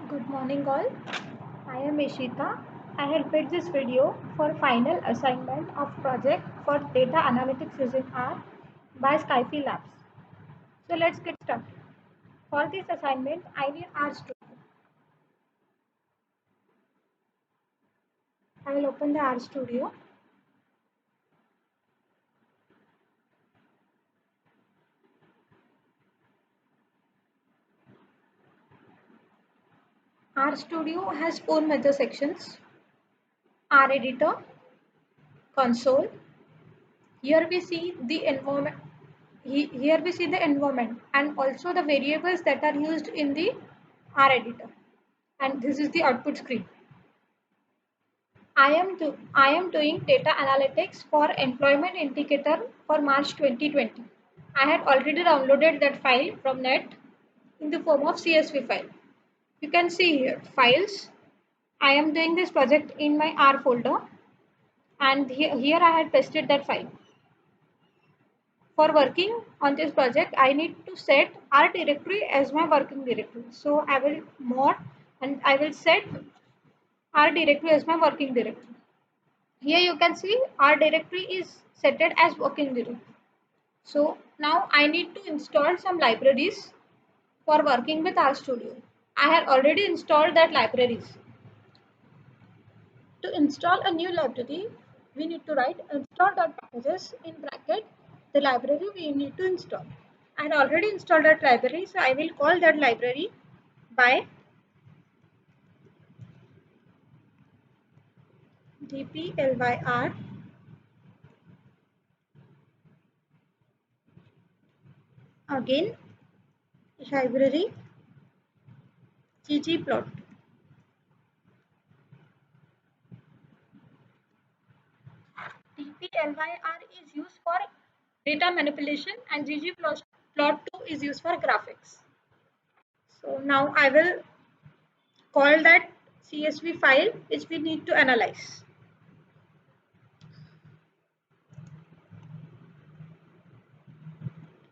Good morning all. I am Ishita. I had made this video for final assignment of project for data analytics using R by Skyfi Labs. So let's get started. For this assignment, I need RStudio. I will open the RStudio. RStudio has four major sections: R editor, console. Here we see the environment. Here we see the environment and also the variables that are used in the R editor. And this is the output screen. I am doing data analytics for employment indicator for March 2020. I had already downloaded that file from net in the form of CSV file. You can see here files. I am doing this project in my R folder, and here I had pasted that file. For working on this project, I need to set R directory as my working directory. So I will mod and I will set R directory as my working directory. Here you can see our directory is set as working directory. So now I need to install some libraries for working with RStudio. I have already installed that libraries. To install a new library, we need to write install.packages in bracket the library we need to install. I had already installed that library, so I will call that library by dplyr again library ggplot. dplyr is used for data manipulation and ggplot2 is used for graphics. So now I will call that CSV file which we need to analyze.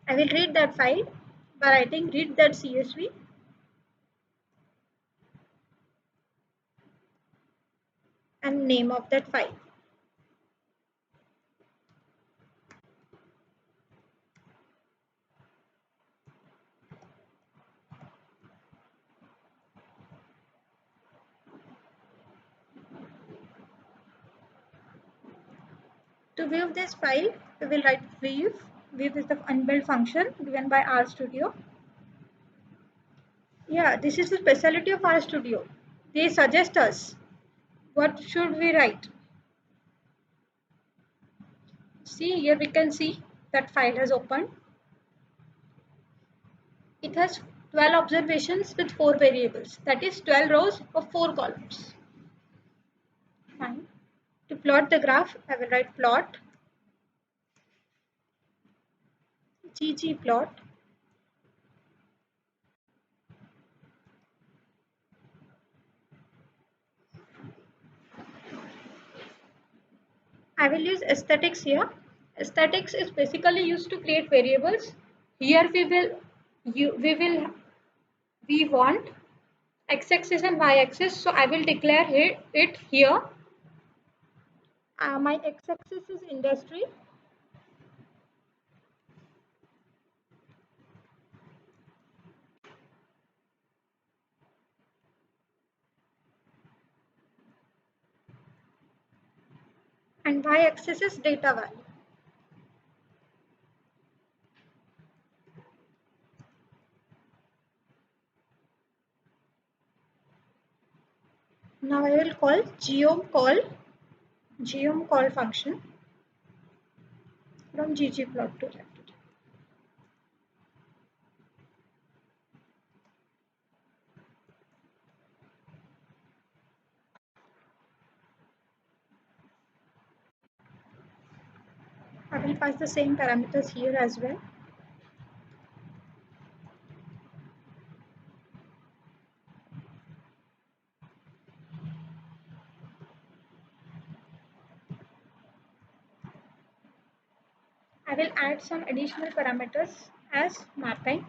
I will read that file by writing read that CSV and name of that file. To view this file, we will write view. View is the unbuilt function given by RStudio. Yeah, this is the specialty of RStudio. They suggest us what should we write. See, here we can see that file has opened. It has 12 observations with 4 variables, that is 12 rows of 4 columns. Fine. To plot the graph, I will write plot ggplot I will use aesthetics here. Aesthetics is basically used to create variables. Here we want x-axis and y-axis. So I will declare it here. My x-axis is industry. And y-axis is data value. Now I will call geom call function from ggplot2 library. I will pass the same parameters here as well. I will add some additional parameters as mapping.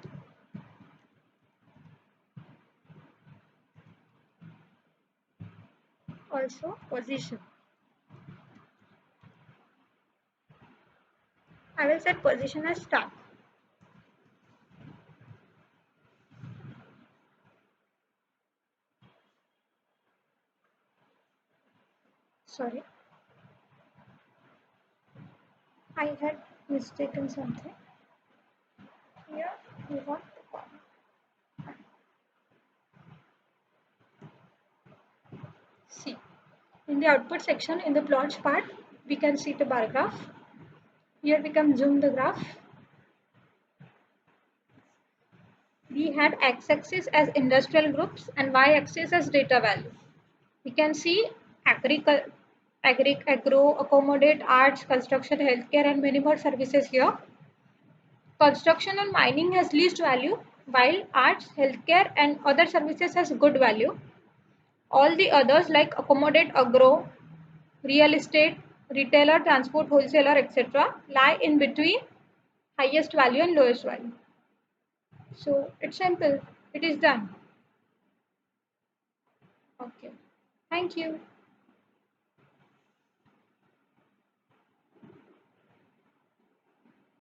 also position. I will set position as start. Sorry, I had mistaken something. Here we want the comma. See, in the output section in the plots part, we can see the bar graph. Here we can zoom the graph. We had x-axis as industrial groups and y-axis as data values. We can see agro, accommodate, arts, construction, healthcare, and many more services here. Construction and mining has least value, while arts, healthcare, and other services has good value. All the others like accommodate, agro, real estate, retailer, transport, wholesaler, etc. lie in between highest value and lowest value. So it's simple. It is done. Okay. Thank you.